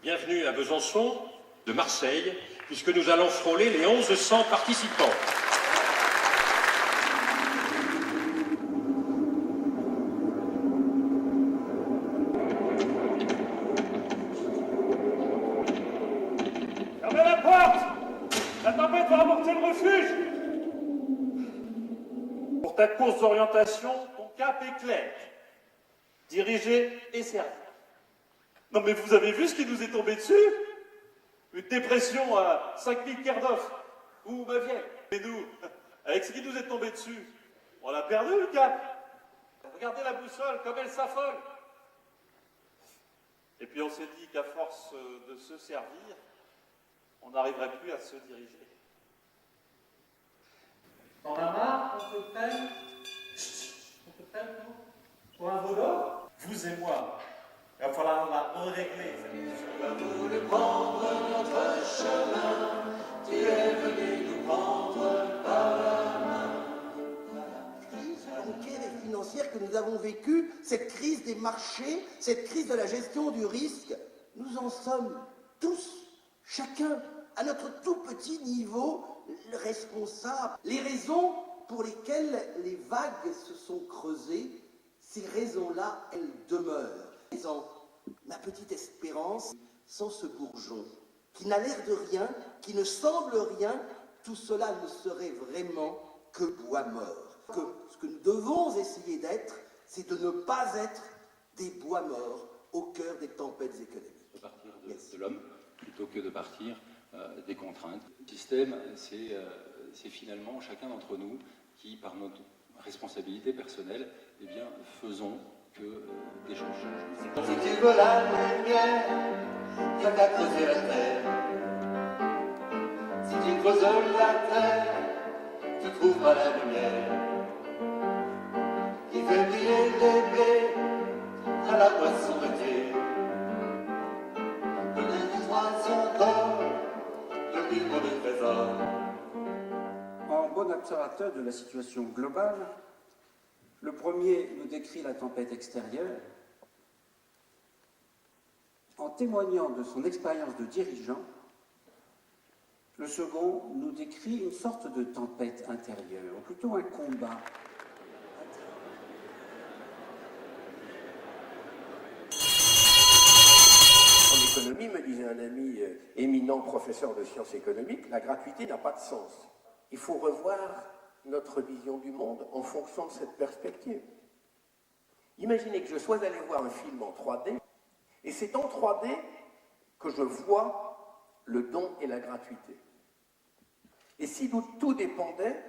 Bienvenue à Besançon, de Marseille, puisque nous allons frôler les 1100 participants. Fermez la porte! La tempête va remporter le refuge! Pour ta course d'orientation, ton cap est clair. Diriger et servir. Non mais vous avez vu ce qui nous est tombé dessus? Une dépression à 5000 Kerdov, ou ma vieille. Mais nous, avec ce qui nous est tombé dessus, on l'a perdu le cap. Regardez la boussole, comme elle s'affole. Et puis on s'est dit qu'à force de se servir, on n'arriverait plus à se diriger. T'en as marre qu'on te prenne? On te prenne, non? Pour un voleur? Vous et moi. Il va falloir la régler. Tu as voulu prendre notre chemin, tu es venu nous prendre par la main. La crise bancaire et financière que nous avons vécue, cette crise des marchés, cette crise de la gestion du risque, nous en sommes tous, chacun, à notre tout petit niveau, responsables. Les raisons pour lesquelles les vagues se sont creusées, ces raisons-là, elles demeurent. Ma petite espérance, sans ce bourgeon, qui n'a l'air de rien, qui ne semble rien, tout cela ne serait vraiment que bois mort. Que ce que nous devons essayer d'être, c'est de ne pas être des bois morts au cœur des tempêtes économiques. De partir de l'homme plutôt que de partir des contraintes. Le système, c'est finalement chacun d'entre nous qui, par notre responsabilité personnelle, eh bien, faisons que des choses changent. Si tu veux la lumière, t'as qu'à creuser la terre. Si tu creuses la terre, tu trouveras la lumière qui fait briller les blés à la poisson de thé. Que les poissons d'or, le livre de trésor. En bon observateur de la situation globale, le premier nous décrit la tempête extérieure en témoignant de son expérience de dirigeant. Le second nous décrit une sorte de tempête intérieure, ou plutôt un combat. En économie, me disait un ami éminent professeur de sciences économiques, la gratuité n'a pas de sens. Il faut revoir notre vision du monde en fonction de cette perspective. Imaginez que je sois allé voir un film en 3D, et c'est en 3D que je vois le don et la gratuité. Et si tout dépendait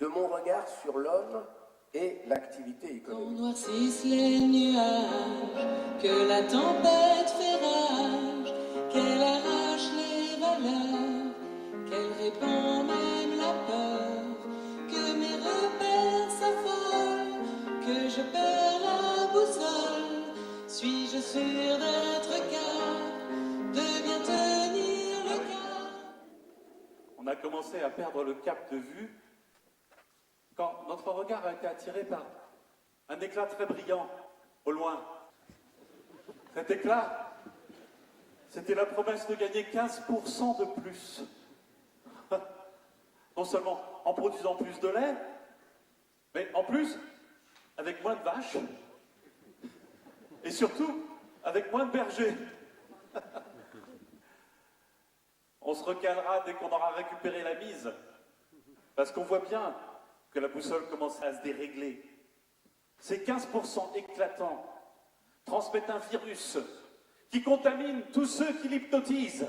de mon regard sur l'homme et l'activité économique. Qu'on noircisse les nuages, que la tempête fait rage, qu'elle arrache les valeurs, qu'elle répand même la peur, que mes repères s'affolent, que je perds la boussole. Suis-je sûr d'être capable de bien tenir le cap? On a commencé à perdre le cap de vue quand notre regard a été attiré par un éclat très brillant au loin. Cet éclat, c'était la promesse de gagner 15% de plus. Non seulement en produisant plus de lait, mais en plus avec moins de vaches et surtout avec moins de bergers. On se recalera dès qu'on aura récupéré la mise, parce qu'on voit bien que la boussole commence à se dérégler. Ces 15% éclatants transmettent un virus qui contamine tous ceux qui l'hypnotisent.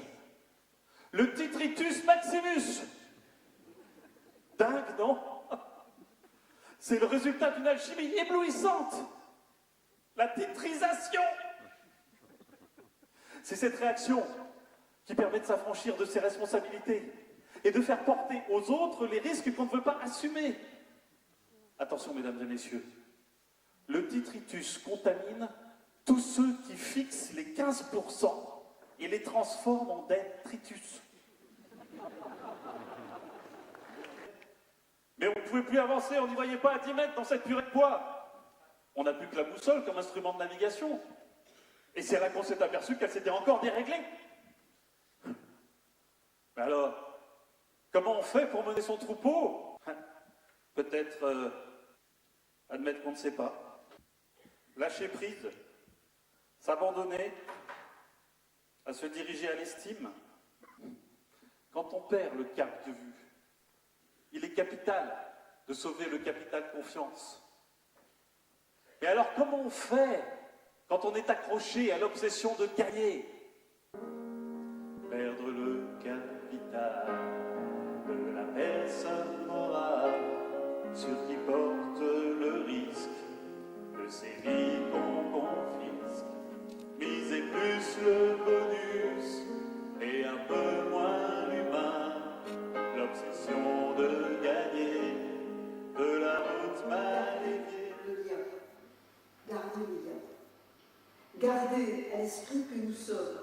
Le Titritus maximus. Dingue, non? C'est le résultat d'une alchimie éblouissante. La titrisation. C'est cette réaction qui permet de s'affranchir de ses responsabilités et de faire porter aux autres les risques qu'on ne veut pas assumer. Attention, mesdames et messieurs, le titritus contamine tous ceux qui fixent les 15% et les transforment en détritus. Mais on ne pouvait plus avancer, on n'y voyait pas à 10 mètres dans cette purée de poids. On n'a plus que la boussole comme instrument de navigation. Et c'est là qu'on s'est aperçu qu'elle s'était encore déréglée. Mais alors, comment on fait pour mener son troupeau? Peut-être admettre qu'on ne sait pas. Lâcher prise, s'abandonner, à se diriger à l'estime. Quand on perd le cap de vue, il est capital de sauver le capital confiance. Et alors, comment on fait quand on est accroché à l'obsession de gagner? Perdre le capital de la personne morale sur qui porte le risque de ces vies qu'on confisque. Miser plus le bonus et un peu moins l'humain, l'obsession de gagner, de la route mal aiguë. Le lien. Garder le lien. Garder à l'esprit que nous sommes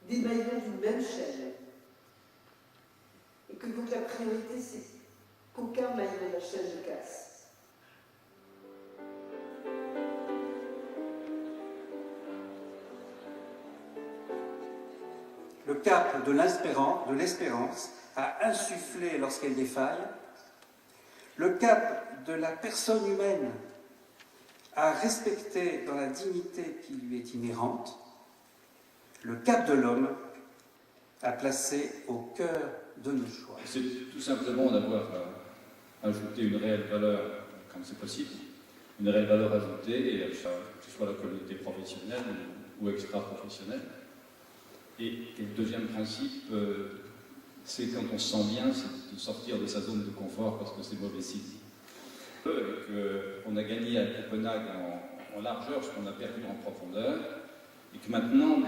des maillons d'une même chaîne. Et que donc la priorité, c'est qu'aucun maillon de la chaîne ne casse. Le cap de l'espérance à insuffler lorsqu'elle défaille, le cap de la personne humaine à respecter dans la dignité qui lui est inhérente, le cap de l'homme à placer au cœur de nos choix. C'est tout simplement d'avoir ajouté une réelle valeur, quand c'est possible, une réelle valeur ajoutée, et que ce soit la communauté professionnelle ou extra-professionnelle. Et le deuxième principe, c'est quand on se sent bien, c'est de sortir de sa zone de confort parce que c'est mauvais signe. On a gagné à Copenhague en largeur ce qu'on a perdu en profondeur, et que maintenant,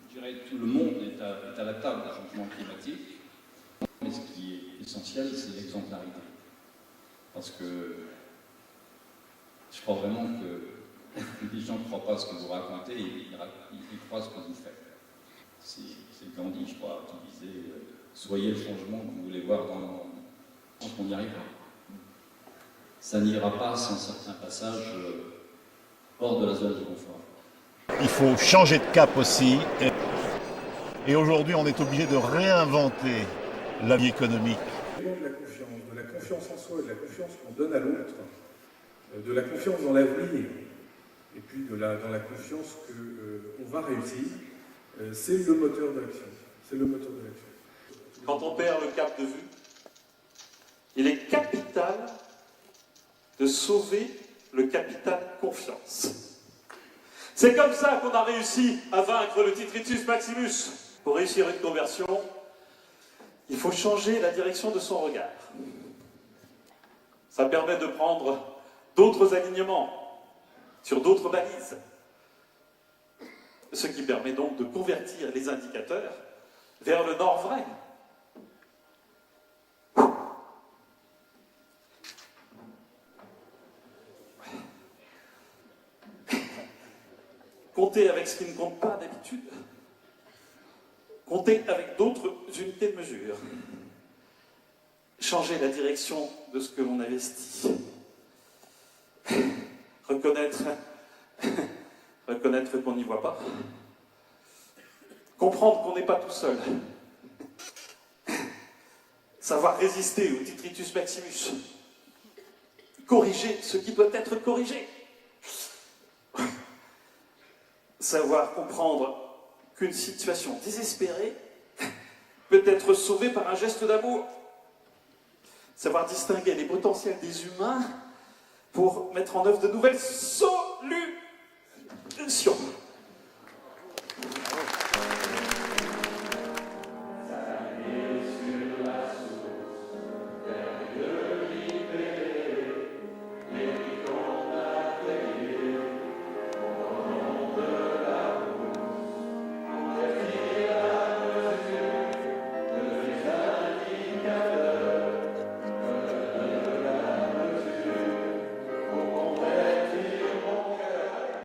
je dirais, tout le monde est à la table du changement climatique. Mais ce qui est essentiel, c'est l'exemplarité. Parce que je crois vraiment que les gens ne croient pas ce que vous racontez, ils croient ce que vous faites. C'est Gandhi, je crois, qui disait « Soyez le changement que vous voulez voir dans le monde ». Je pense qu'on y arrivera. Ça n'ira pas sans certains passages hors de la zone de confort. Il faut changer de cap aussi. Et aujourd'hui, on est obligé de réinventer la vie économique. De la confiance en soi, de la confiance qu'on donne à l'autre, de la confiance dans l'avenir, et puis dans la confiance qu'on va réussir. C'est le moteur de l'action. C'est le moteur de l'action. Quand on perd le cap de vue, il est capital de sauver le capital confiance. C'est comme ça qu'on a réussi à vaincre le Titritus Maximus. Pour réussir une conversion, il faut changer la direction de son regard. Ça permet de prendre d'autres alignements sur d'autres balises. Ce qui permet donc de convertir les indicateurs vers le nord vrai. Compter avec ce qui ne compte pas d'habitude. Compter avec d'autres unités de mesure. Changer la direction de ce que l'on investit. Reconnaître qu'on n'y voit pas. Comprendre qu'on n'est pas tout seul. Savoir résister au Titritus Maximus. Corriger ce qui doit être corrigé. Savoir comprendre qu'une situation désespérée peut être sauvée par un geste d'amour. Savoir distinguer les potentiels des humains pour mettre en œuvre de nouvelles solutions.